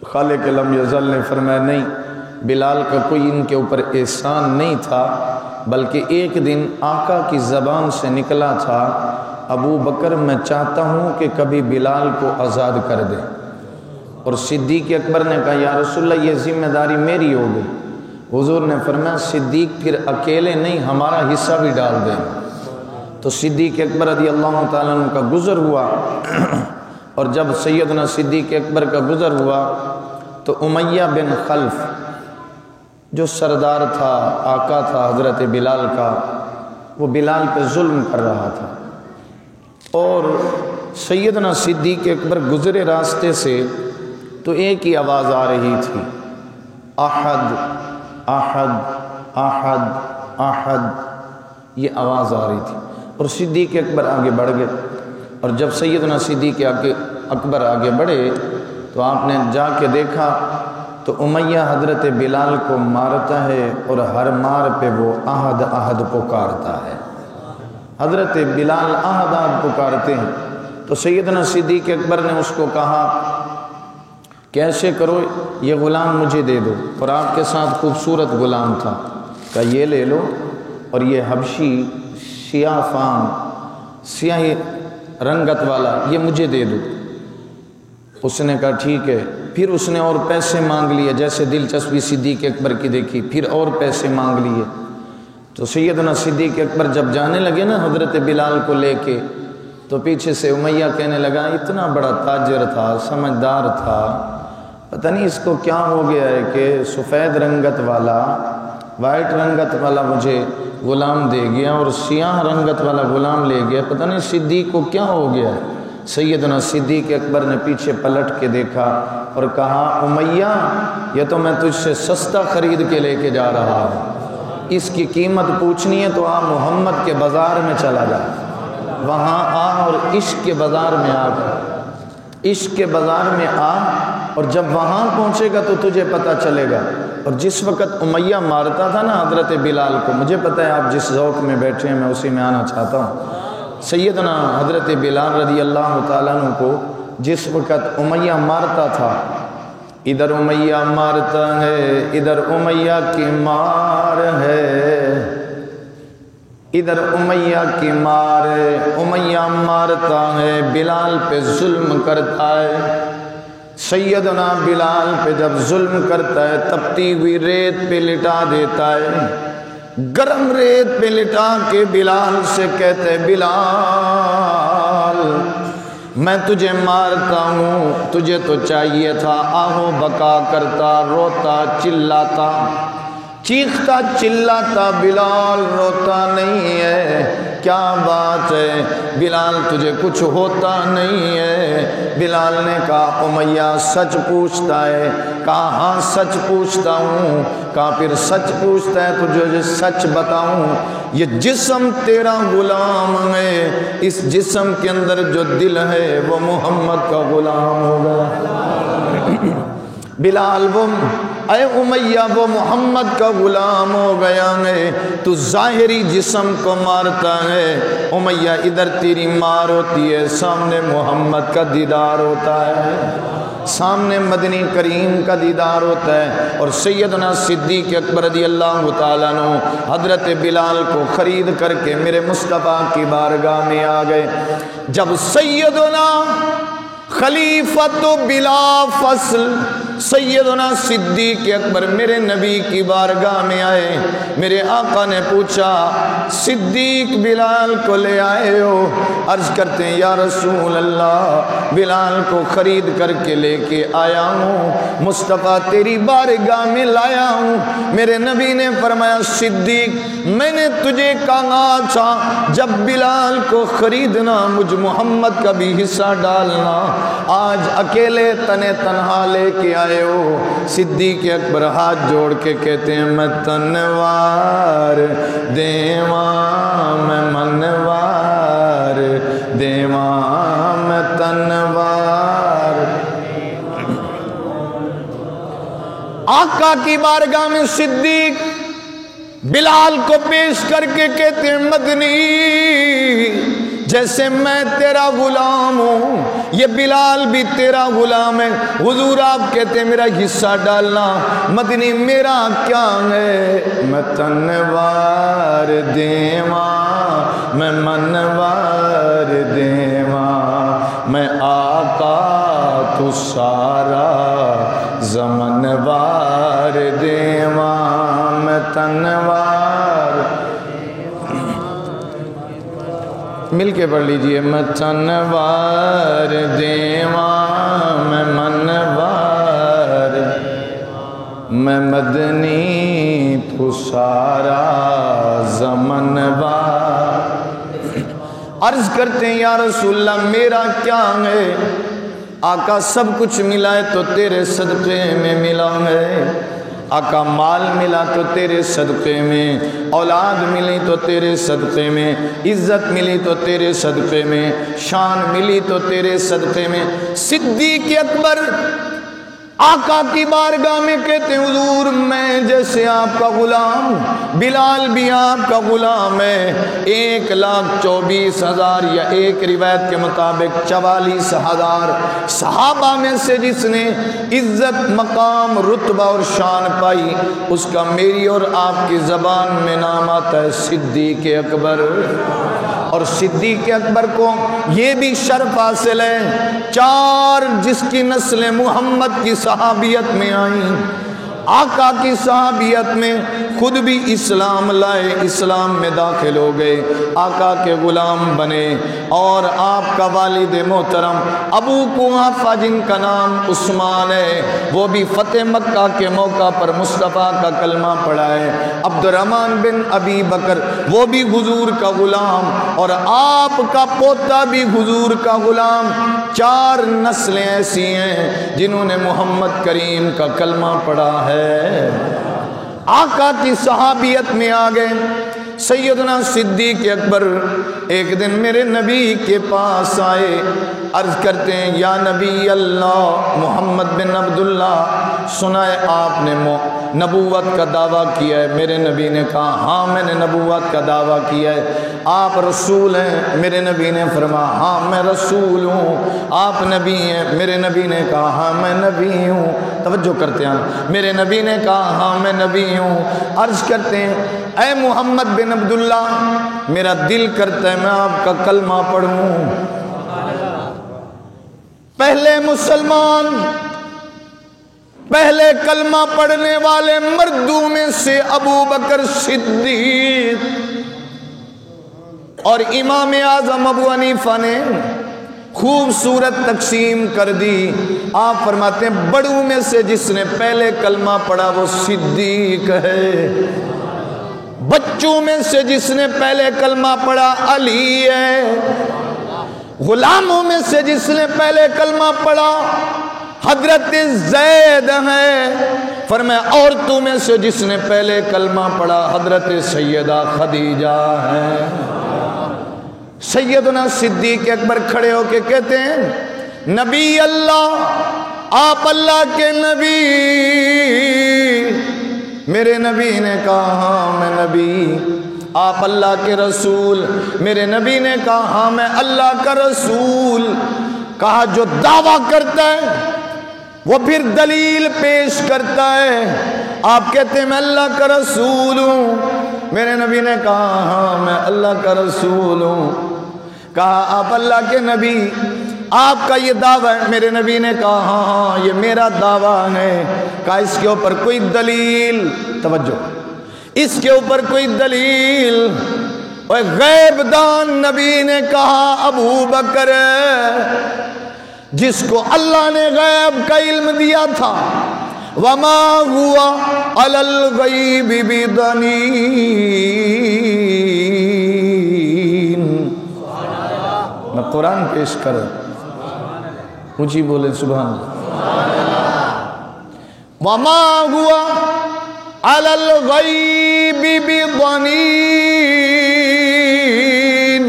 خالق لم یزل نے فرمایا نہیں، بلال کا کوئی ان کے اوپر احسان نہیں تھا، بلکہ ایک دن آقا کی زبان سے نکلا تھا، ابو بکر میں چاہتا ہوں کہ کبھی بلال کو آزاد کر دے۔ اور صدیق اکبر نے کہا یا رسول اللہ یہ ذمہ داری میری ہو گئی۔ حضور نے فرمایا صدیق پھر اکیلے نہیں، ہمارا حصہ بھی ڈال دیں۔ تو صدیق اکبر رضی اللہ تعالیٰ عنہ کا گزر ہوا، اور جب سیدنا صدیق اکبر کا گزر ہوا تو امیہ بن خلف جو سردار تھا، آقا تھا حضرت بلال کا، وہ بلال پہ ظلم کر رہا تھا، اور سیدنا صدیق اکبر گزرے راستے سے تو ایک ہی آواز آ رہی تھی، احد احد احد احد، یہ آواز آ رہی تھی۔ اور صدیق اکبر آگے بڑھ گئے، اور جب سیدنا صدیق اکبر آگے بڑھے تو آپ نے جا کے دیکھا تو امیہ حضرت بلال کو مارتا ہے، اور ہر مار پہ وہ احد احد پکارتا ہے۔ حضرت بلال احد احد پکارتے ہیں تو سیدنا صدیق اکبر نے اس کو کہا کہ ایسے کرو یہ غلام مجھے دے دو، اور آپ کے ساتھ خوبصورت غلام تھا، کہ یہ لے لو، اور یہ حبشی سیاہ فام سیاہی رنگت والا یہ مجھے دے دو۔ اس نے کہا ٹھیک ہے۔ پھر اس نے اور پیسے مانگ لیے، جیسے دلچسپی صدیق اکبر کی دیکھی، پھر اور پیسے مانگ لیے۔ تو سیدنا صدیق اکبر جب جانے لگے نا حضرت بلال کو لے کے، تو پیچھے سے امیہ کہنے لگا اتنا بڑا تاجر تھا، سمجھدار تھا، پتہ نہیں اس کو کیا ہو گیا ہے کہ سفید رنگت والا، وائٹ رنگت والا مجھے غلام دے گیا اور سیاہ رنگت والا غلام لے گیا، پتہ نہیں صدیق کو کیا ہو گیا ہے۔ سیدنا صدیق اکبر نے پیچھے پلٹ کے دیکھا اور کہا امیہ یہ تو میں تجھ سے سستا خرید کے لے کے جا رہا ہوں، اس کی قیمت پوچھنی ہے تو آ محمد کے بازار میں چلا جا، وہاں آ اور عشق کے بازار میں آ کر عشق کے بازار میں آ، اور جب وہاں پہنچے گا تو تجھے پتہ چلے گا۔ اور جس وقت امیہ مارتا تھا نا حضرت بلال کو، مجھے پتہ ہے آپ جس ذوق میں بیٹھے ہیں میں اسی میں آنا چاہتا ہوں، سیدنا حضرت بلال رضی اللہ تعالیٰ عنہ کو جس وقت امیہ مارتا تھا، ادھر امیہ مارتا ہے، ادھر امیہ کی مار ہے، ادھر امیہ کی مار ہے، امیہ مارتا ہے، بلال پہ ظلم کرتا ہے۔ سیدنا بلال پہ جب ظلم کرتا ہے تپتی ہوئی ریت پہ لٹا دیتا ہے، گرم ریت پہ لٹا کے بلال سے کہتے بلال میں تجھے مارتا ہوں، تجھے تو چاہیے تھا آہو بکا کرتا، روتا چلاتا، چیختا چلاتا، بلال روتا نہیں ہے، کیا بات ہے بلال تجھے کچھ ہوتا نہیں ہے؟ بلال نے کہا امیہ سچ پوچھتا ہے؟ کہا ہاں سچ پوچھتا ہوں۔ کہا پھر سچ پوچھتا ہے تجھے سچ بتاؤں، یہ جسم تیرا غلام ہے، اس جسم کے اندر جو دل ہے وہ محمد کا غلام ہوگا۔ بلال وہ اے امیہ وہ محمد کا غلام ہو گیا ہے، تو ظاہری جسم کو مارتا ہے، امیہ ادھر تیری مار ہوتی ہے، سامنے محمد کا دیدار ہوتا ہے، سامنے مدنی کریم کا دیدار ہوتا ہے۔ اور سیدنا صدیق اکبر رضی اللہ تعالیٰ عنہ حضرت بلال کو خرید کر کے میرے مصطفیٰ کی بارگاہ میں آ گئے۔ جب سیدنا خلیفۃ بلا فصل سیدنا صدیق اکبر میرے نبی کی بارگاہ میں آئے، میرے آقا نے پوچھا صدیق بلال کو لے آئے ہو؟ عرض کرتے ہیں یا رسول اللہ بلال کو خرید کر کے لے کے آیا ہوں، مصطفیٰ تیری بارگاہ میں لایا ہوں۔ میرے نبی نے فرمایا صدیق میں نے تجھے کہا تھا جب بلال کو خریدنا مجھ محمد کا بھی حصہ ڈالنا، آج اکیلے تنے تنہا لے کے آئے ہو۔ صدیق اکبر ہاتھ جوڑ کے کہتے ہیں میں تنوار دیواں میں منوار دیواں میں تنوار۔ آقا کی بارگاہ میں صدیق بلال کو پیش کر کے کہتے ہیں مدنی جیسے میں تیرا غلام ہوں یہ بلال بھی تیرا غلام ہے۔ حضور آپ کہتے ہیں میرا حصہ ڈالنا۔ مدنی میرا کیا ہے، میں تنوار دیواں، میں منوار دیواں، میں آقا تو سارا زمن وار دیواں، میں تنوار۔ مل کے پڑھ لیجئے، میں تنوار دیواں، میں منوار، میں مدنی تو سارا زمن وار۔ عرض کرتے ہیں یا رسول اللہ میرا کیا ہے؟ آقا سب کچھ ملا ہے تو تیرے صدقے میں ملا ہے۔ آقا مال ملا تو تیرے صدقے میں، اولاد ملی تو تیرے صدقے میں، عزت ملی تو تیرے صدقے میں، شان ملی تو تیرے صدقے میں۔ صدیق اکبر آقا کی بارگاہ میں کہتے ہیں حضور میں جیسے آپ کا غلام، بلال بھی آپ کا غلام ہے۔ 1,24,000 یا ایک روایت کے مطابق 44,000 صحابہ میں سے جس نے عزت، مقام، رتبہ اور شان پائی اس کا میری اور آپ کی زبان میں نام آتا ہے صدیق اکبر۔ اور صدیق اکبر کو یہ بھی شرف حاصل ہے 4 جس کی نسل محمد کی صحابیت میں آئیں، آقا کی صحابیت میں خود بھی اسلام لائے، اسلام میں داخل ہو گئے، آقا کے غلام بنے۔ اور آپ کا والد محترم ابو قحافہ جن کا نام عثمان ہے وہ بھی فتح مکہ کے موقع پر مصطفیٰ کا کلمہ پڑھا ہے۔ عبد الرحمن بن ابی بکر وہ بھی حضور کا غلام، اور آپ کا پوتا بھی حضور کا غلام۔ 4 نسلیں ایسی ہیں جنہوں نے محمد کریم کا کلمہ پڑھا ہے، آقا کی صحابیت میں آ گئے۔ سیدنا صدیق اکبر ایک دن میرے نبی کے پاس آئے، عرض کرتے ہیں یا نبی اللہ، محمد بن عبداللہ سنا ہے آپ نے نبوت کا دعویٰ کیا ہے؟ میرے نبی نے کہا ہاں میں نے نبوت کا دعویٰ کیا ہے۔ آپ رسول ہیں؟ میرے نبی نے فرمایا ہاں میں رسول ہوں۔ آپ نبی ہیں؟ میرے نبی نے کہا ہاں میں نبی ہوں۔ توجہ کرتے ہیں، میرے نبی نے کہا ہاں میں نبی ہوں۔ عرض کرتے ہیں اے محمد بن عبداللہ میرا دل کرتا ہے میں آپ کا کلمہ پڑھوں۔ پہلے مسلمان، پہلے کلمہ پڑھنے والے مردوں میں سے ابو بکر صدیق اور امام اعظم ابو حنیفہ نے خوبصورت تقسیم کر دی۔ آپ فرماتے ہیں بڑوں میں سے جس نے پہلے کلمہ پڑھا وہ صدیق ہے، بچوں میں سے جس نے پہلے کلمہ پڑھا علی ہے، غلاموں میں سے جس نے پہلے کلمہ پڑھا حضرت زید ہے۔ فرمایا عورتوں میں سے جس نے پہلے کلمہ پڑھا حضرت سیدہ خدیجہ ہے۔ سیدنا صدیق اکبر کھڑے ہو کے کہتے ہیں نبی اللہ، آپ اللہ کے نبی؟ میرے نبی نے کہا ہاں میں نبی۔ آپ اللہ کے رسول؟ میرے نبی نے کہا ہاں میں اللہ کا رسول۔ کہا جو دعویٰ کرتا ہے وہ پھر دلیل پیش کرتا ہے۔ آپ کہتے ہیں میں اللہ کا رسول ہوں۔ میرے نبی نے کہا ہاں میں اللہ کا رسول ہوں۔ کہا آپ اللہ کے نبی، آپ کا یہ دعویٰ ہے؟ میرے نبی نے کہا ہاں ہاں یہ میرا دعویٰ ہے۔ کہا اس کے اوپر کوئی دلیل؟ توجہ، اس کے اوپر کوئی دلیل؟ غیب دان نبی نے کہا ابو بکر جس کو اللہ نے غیب کا علم دیا تھا، وما ہوا علی الغیب بضنین۔ میں قرآن پیش کر اونچی بولے سبحان اللہ۔ وما ہوا علی الغیب بضنین،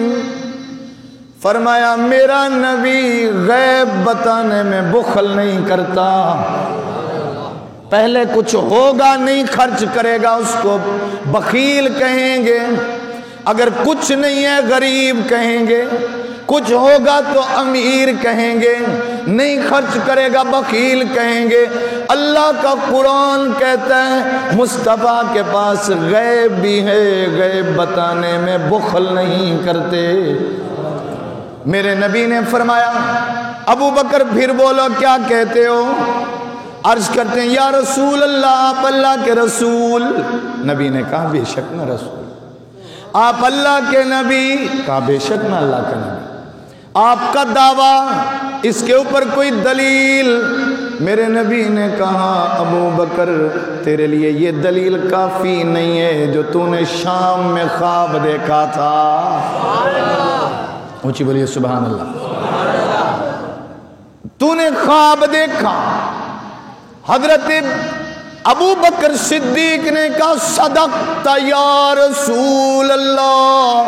فرمایا میرا نبی غیب بتانے میں بخل نہیں کرتا۔ پہلے کچھ ہوگا نہیں خرچ کرے گا، اس کو بخیل کہیں گے۔ اگر کچھ نہیں ہے غریب کہیں گے، کچھ ہوگا تو امیر کہیں گے، نہیں خرچ کرے گا بخیل کہیں گے۔ اللہ کا قرآن کہتا ہے مصطفیٰ کے پاس غیب بھی ہے، غیب بتانے میں بخل نہیں کرتے۔ میرے نبی نے فرمایا ابو بکر پھر بولو کیا کہتے ہو؟ عرض کرتے ہیں یا رسول اللہ، آپ اللہ کے رسول۔ نبی نے کہا بے شک میں رسول۔ آپ اللہ کے نبی؟ کہا بے شک میں اللہ کا نبی۔ آپ کا دعویٰ، اس کے اوپر کوئی دلیل؟ میرے نبی نے کہا ابو بکر تیرے لیے یہ دلیل کافی نہیں ہے جو تو نے شام میں خواب دیکھا تھا۔ اونچی بولیے سبحان اللہ۔ تو نے خواب دیکھا۔ حضرت ابو بکر صدیق نے کہا صدقت یا رسول اللہ،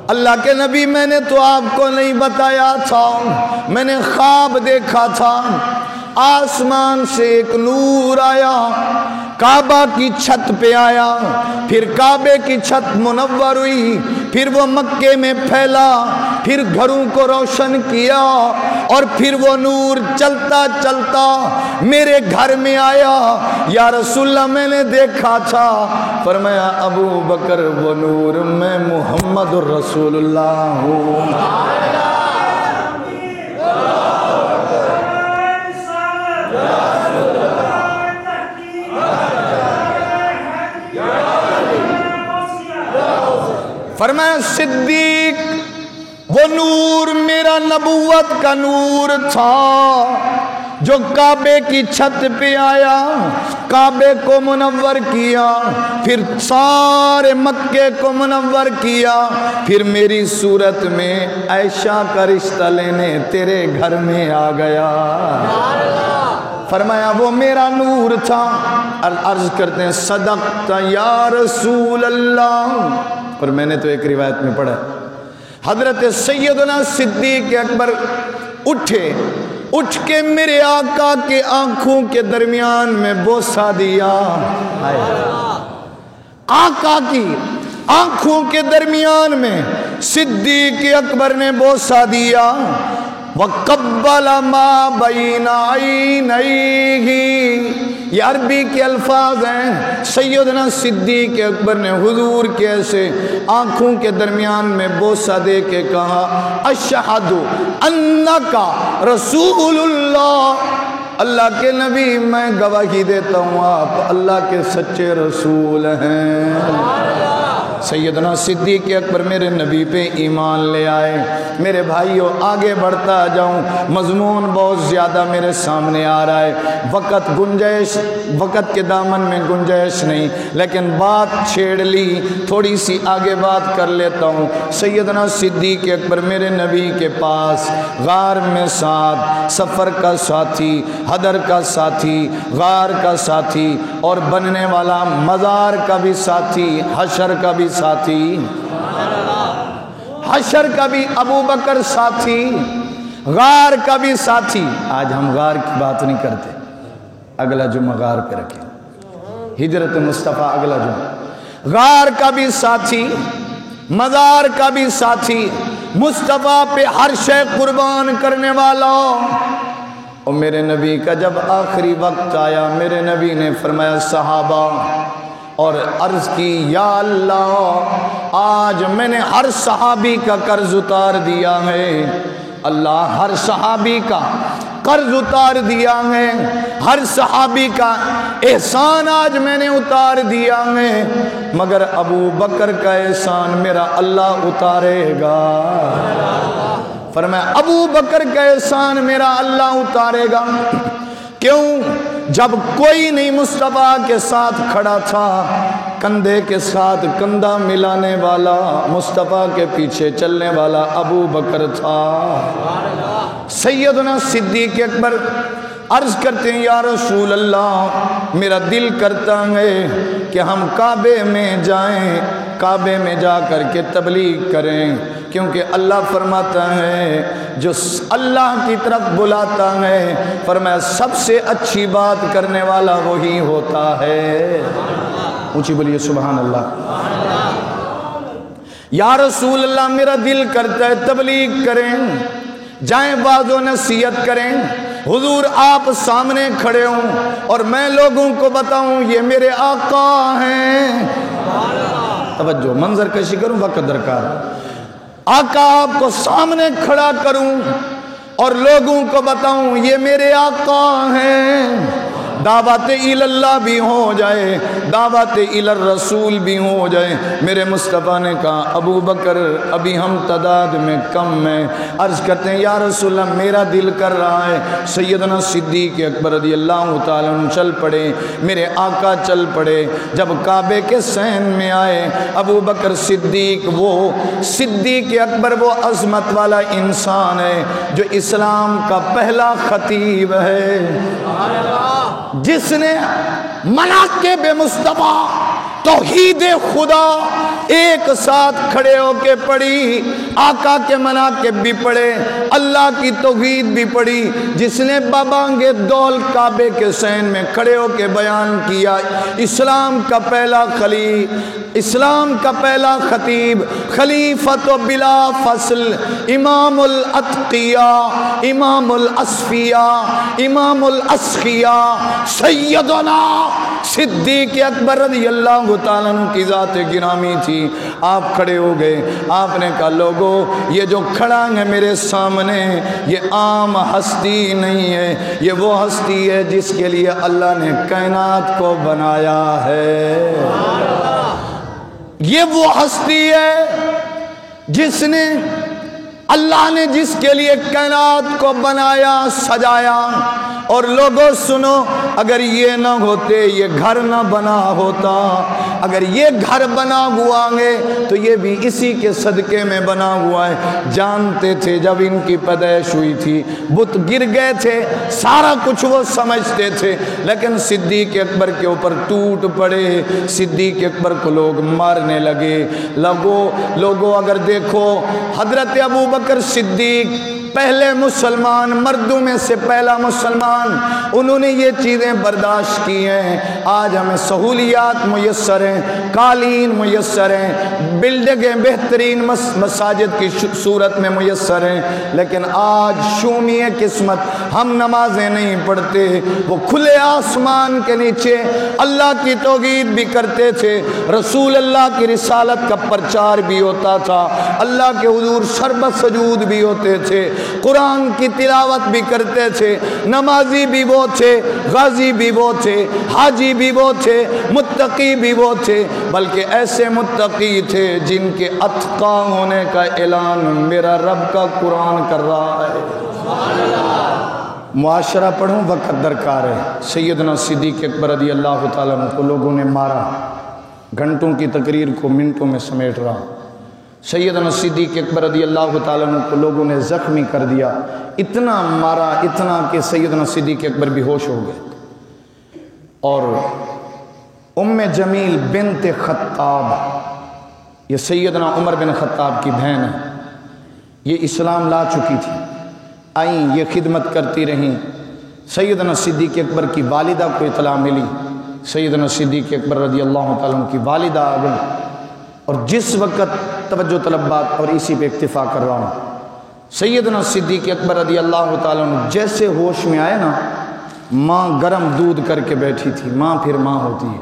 اللہ کے نبی میں نے تو آپ کو نہیں بتایا تھا، میں نے خواب دیکھا تھا، آسمان سے ایک نور آیا، کعبہ کی چھت پہ آیا، پھر کعبے کی چھت منور ہوئی، پھر وہ مکے میں پھیلا، پھر گھروں کو روشن کیا، اور پھر وہ نور چلتا چلتا میرے گھر میں آیا۔ یا رسول اللہ میں نے دیکھا تھا۔ فرمایا ابو بکر وہ نور میں محمد الرسول اللہ ہوں۔ فرمایا صدیق وہ نور میرا نبوت کا نور تھا جو کعبے کی چھت پہ آیا، کعبے کو منور کیا، پھر سارے مکے کو منور کیا، پھر میری صورت میں عائشہ کا رشتہ لینے تیرے گھر میں آ گیا۔ فرمایا وہ میرا نور تھا۔ عرض کرتے ہیں صدقت یا رسول اللہ۔ اور میں نے تو ایک روایت میں پڑھا حضرت سیدنا صدیق اکبر اٹھے، اٹھ کے میرے آقا کے آنکھوں کے درمیان میں بوسہ دیا۔ آقا کی آنکھوں کے درمیان میں صدیق اکبر نے بوسہ دیا۔ وَقَبَّلَ مَا بَيْنَ عَيْنَيْهِ، یہ عربی کے الفاظ ہیں۔ سیدنا صدیق اکبر نے حضور کے ایسے آنکھوں کے درمیان میں بوسہ دے کے کہا اشہد انک رسول اللہ، اللہ کے نبی میں گواہی دیتا ہوں آپ اللہ کے سچے رسول ہیں۔ سیدنا صدیق اکبر میرے نبی پہ ایمان لے آئے۔ میرے بھائیوں آگے بڑھتا جاؤں، مضمون بہت زیادہ میرے سامنے آ رہا ہے، وقت کے دامن میں گنجائش نہیں، لیکن بات چھیڑ لی، تھوڑی سی آگے بات کر لیتا ہوں۔ سیدنا صدیق اکبر میرے نبی کے پاس غار میں ساتھ، سفر کا ساتھی، حدر کا ساتھی، غار کا ساتھی، اور بننے والا مزار کا بھی ساتھی، حشر کا بھی ساتھی، حشر کا بھی ابو بکر ساتھی، غار کا بھی ساتھی۔ آج ہم غار کی بات نہیں کرتے، اگلا جمعہ غار پہ رکھیں، ہجرت مصطفیٰ اگلا جمعہ۔ غار کا بھی ساتھی، مزار کا بھی ساتھی، مصطفیٰ پہ ہر شے قربان کرنے والا۔ اور میرے نبی کا جب آخری وقت آیا، میرے نبی نے فرمایا صحابہ، اور عرض کی یا اللہ آج میں نے ہر صحابی کا قرض اتار دیا ہے، اللہ ہر صحابی کا قرض اتار دیا ہے، ہر صحابی کا احسان آج میں نے اتار دیا ہے، مگر ابو بکر کا احسان میرا اللہ اتارے گا۔ فرمایا ابو بکر کا احسان میرا اللہ اتارے گا۔ کیوں؟ جب کوئی نہیں مصطفیٰ کے ساتھ کھڑا تھا، کندھے کے ساتھ کندھا ملانے والا، مصطفیٰ کے پیچھے چلنے والا ابو بکر تھا۔ سیدنا صدیق اکبر عرض کرتے ہیں یا رسول اللہ میرا دل کرتا ہے کہ ہم کعبے میں جائیں، کعبے میں جا کر کے تبلیغ کریں، کیونکہ اللہ فرماتا ہے جو اللہ کی طرف بلاتا ہے، فرمایا سب سے اچھی بات کرنے والا وہی ہوتا ہے۔ اونچی بولیے سبحان اللہ۔ یا رسول اللہ میرا دل کرتا ہے تبلیغ کریں، جائیں واعظ و نصیحت کریں، حضور آپ سامنے کھڑے ہوں اور میں لوگوں کو بتاؤں یہ میرے آقا ہیں۔ توجہ، منظر کشی کروں، وقت درکار، آقا آپ کو سامنے کھڑا کروں اور لوگوں کو بتاؤں یہ میرے آقا ہیں، دعوت اللہ بھی ہو جائے، دعوت الرسول بھی ہو جائے۔ میرے مصطفیٰ نے کہا ابو بکر ابھی ہم تعداد میں کم ہیں، عرض کرتے ہیں یا رسول اللہ میرا دل کر رہا ہے۔ سیدنا صدیق اکبر رضی اللہ تعالیٰ عنہ چل پڑے، میرے آقا چل پڑے۔ جب کعبے کے صحن میں آئے، ابو بکر صدیق، وہ صدیق اکبر وہ عظمت والا انسان ہے جو اسلام کا پہلا خطیب ہے، جس نے مناقب مصطفیٰ توحید خدا ایک ساتھ کھڑے ہو کے پڑھی، آقا کے مناقب بھی پڑھے، اللہ کی توحید بھی پڑھی، جس نے بابانگ دول کعبے کے صحن میں کھڑے ہو کے بیان کیا اسلام کا پہلا خلیف، اسلام کا پہلا خطیب، خلیفۃ بلا فصل، امام الاتقیاء، امام الاصفیاء، امام الاسخیاء، سیدنا صدیق اکبر رضی اللہ تعالیٰ عنہ کی ذات گرامی تھی۔ آپ کھڑے ہو گئے، آپ نے کہا لوگو یہ جو کھڑا ہے میرے سامنے یہ عام ہستی نہیں ہے، یہ وہ ہستی ہے جس کے لیے اللہ نے کائنات کو بنایا ہے، یہ وہ ہستی ہے جس نے اللہ نے جس کے لیے کائنات کو بنایا سجایا۔ اور لوگوں سنو، اگر یہ نہ ہوتے، یہ گھر نہ بنا ہوتا، اگر یہ گھر بنا ہوا ہے تو یہ بھی اسی کے صدقے میں بنا ہوا ہے۔ جانتے تھے جب ان کی پیدائش ہوئی تھی بت گر گئے تھے، سارا کچھ وہ سمجھتے تھے، لیکن صدیق اکبر کے اوپر ٹوٹ پڑے، صدیق اکبر کو لوگ مارنے لگے۔ لوگوں اگر دیکھو حضرت ابو بکر صدیق پہلے مسلمان، مردوں میں سے پہلا مسلمان، انہوں نے یہ چیزیں برداشت کی ہیں۔ آج ہمیں سہولیات میسر ہیں، قالین میسر ہیں، بلڈنگیں بہترین مساجد کی صورت میں میسر ہیں، لیکن آج شومی قسمت، ہم نمازیں نہیں پڑھتے۔ وہ کھلے آسمان کے نیچے اللہ کی توحید بھی کرتے تھے، رسول اللہ کی رسالت کا پرچار بھی ہوتا تھا، اللہ کے حضور شربت سجود بھی ہوتے تھے، قرآن کی تلاوت بھی کرتے تھے، نمازی بھی وہ تھے، غازی بھی وہ تھے، حاجی بھی وہ تھے، متقی بھی وہ تھے، بلکہ ایسے متقی تھے جن کے اتقا ہونے کا اعلان میرا رب کا قرآن کر رہا ہے۔ معاشرہ پڑھوں، وقت درکار ہے۔ سیدنا صدیق اکبر رضی اللہ تعالیٰ عنہ کو لوگوں نے مارا، گھنٹوں کی تقریر کو منٹوں میں سمیٹ رہا۔ سیدنا صدیق اکبر رضی اللہ تعالیٰ عنہ کو لوگوں نے زخمی کر دیا، اتنا مارا، اتنا کہ سیدنا صدیق اکبر بھی ہوش ہو گئے۔ اور ام جمیل بنت خطاب، یہ سیدنا عمر بن خطاب کی بہن ہے، یہ اسلام لا چکی تھی، آئیں یہ خدمت کرتی رہیں۔ سیدنا صدیق اکبر کی والدہ کو اطلاع ملی، سیدنا صدیق اکبر رضی اللہ تعالیٰ عنہ کی والدہ آ گئی، اور جس وقت توجہ طلب بات اور اسی پہ اکتفا کر رہا ہوں، سیدنا صدیق اکبر رضی اللہ تعالیٰ عنہ جیسے ہوش میں آئے نا، ماں گرم دودھ کر کے بیٹھی تھی، ماں پھر ماں ہوتی ہے،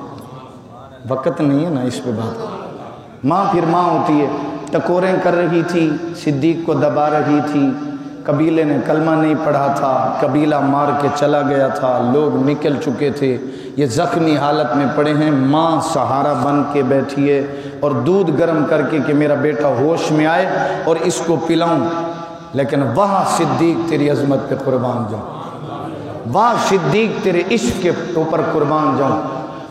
وقت نہیں ہے نا اس پہ بات، ماں پھر ماں ہوتی ہے، ٹکوریں کر رہی تھی، صدیق کو دبا رہی تھی، قبیلے نے کلمہ نہیں پڑھا تھا، قبیلہ مار کے چلا گیا تھا، لوگ نکل چکے تھے، یہ زخمی حالت میں پڑے ہیں، ماں سہارا بن کے بیٹھی ہے اور دودھ گرم کر کے کہ میرا بیٹا ہوش میں آئے اور اس کو پلاؤں۔ لیکن وہاں صدیق تیری عظمت پہ قربان جاؤں، وہاں صدیق تیرے عشق کے اوپر قربان جاؤں،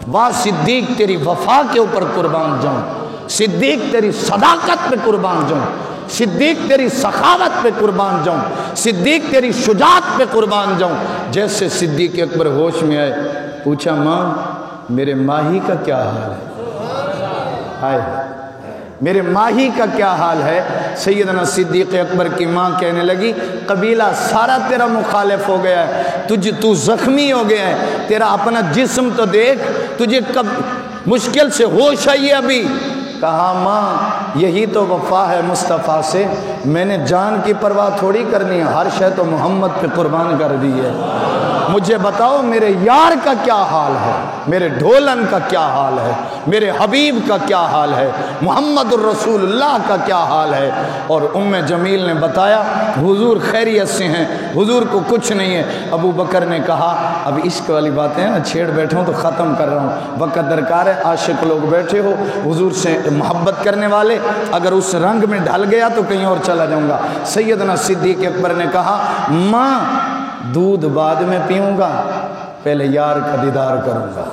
وہاں صدیق تیری وفا کے اوپر قربان جاؤں، صدیق تیری صداقت پہ قربان جاؤں، صدیق تیری سخاوت پہ قربان جاؤں، صدیق تیری شجاعت پہ قربان جاؤں۔ جیسے صدیق اکبر ہوش میں آئے، پوچھا ماں میرے ماہی کا کیا حال ہے؟ آئے میرے ماہی کا کیا حال ہے؟ سیدنا صدیق اکبر کی ماں کہنے لگی قبیلہ سارا تیرا مخالف ہو گیا ہے، تو زخمی ہو گیا ہے، تیرا اپنا جسم تو دیکھ، تجھے کب مشکل سے ہوش آئی ہے ابھی، کہا ماں یہی تو وفا ہے مصطفیٰ سے، میں نے جان کی پرواہ تھوڑی کرنی ہے، ہر شے تو محمد پہ قربان کر دی ہے۔ مجھے بتاؤ میرے یار کا کیا حال ہے، میرے ڈھولن کا کیا حال ہے، میرے حبیب کا کیا حال ہے، محمد الرسول اللہ کا کیا حال ہے۔ اور ام جمیل نے بتایا حضور خیریت سے ہیں، حضور کو کچھ نہیں ہے۔ ابو بکر نے کہا اب عشق والی باتیں ہیں نا، چھیڑ بیٹھا ہوں تو ختم کر رہا ہوں، وقت درکار ہے، عاشق لوگ بیٹھے ہو حضور سے محبت کرنے والے، اگر اس رنگ میں ڈھل گیا تو کہیں اور چلا جاؤں گا۔ سیدنا صدیق اکبر نے کہا ماں دودھ بعد میں پیوں گا، پہلے یار کا دیدار کروں گا۔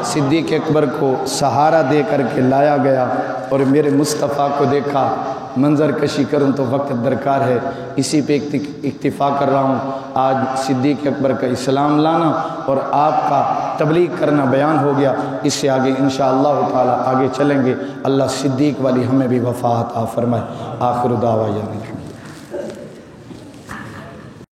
صدیق اکبر کو سہارا دے کر کے لایا گیا اور میرے مصطفیٰ کو دیکھا۔ منظر کشی کروں تو وقت درکار ہے، اسی پہ اکتفا کر رہا ہوں۔ آج صدیق اکبر کا اسلام لانا اور آپ کا تبلیغ کرنا بیان ہو گیا، اس سے آگے انشاءاللہ تعالی آگے چلیں گے۔ اللہ صدیق والی ہمیں بھی وفا عطا فرمائے۔ آخر دعویٰ